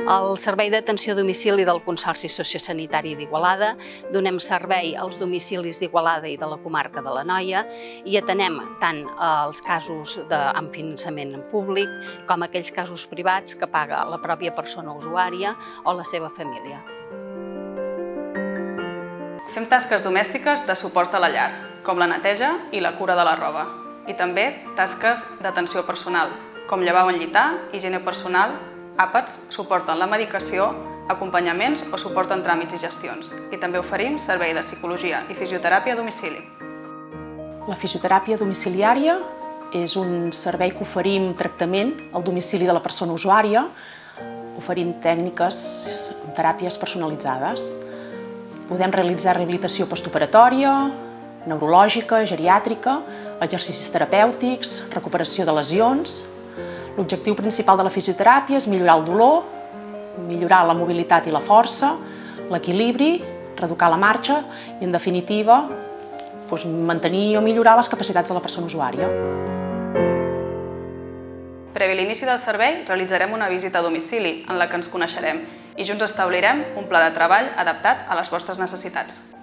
Al Servei d'Atenció a Domicili del Consorci Sociosanitari d'Igualada donem servei als domicilis d'Igualada i de la comarca de l'Anoia i atenem tant els casos amb finançament públic com aquells casos privats que paga la pròpia persona usuària o la seva família. Fem tasques domèstiques de suport a la llar, com la neteja i la cura de la roba, i també tasques d'atenció personal, com llevar o enllitar, higiene personal, àpats, suport en la medicació, acompanyaments o suport en tràmits i gestions. I també oferim servei de psicologia i fisioteràpia a domicili. La fisioteràpia domiciliària és un servei que oferim tractament al domicili de la persona usuària, oferint tècniques, teràpies personalitzades. Podem realitzar rehabilitació postoperatòria, neurològica, geriàtrica, exercicis terapèutics, recuperació de lesions. L'objectiu principal de la fisioteràpia és millorar el dolor, millorar la mobilitat i la força, l'equilibri, reeducar la marxa i, en definitiva, mantenir o millorar les capacitats de la persona usuària. Previ a l'inici del servei, realitzarem una visita a domicili en la que ens coneixerem i junts establirem un pla de treball adaptat a les vostres necessitats.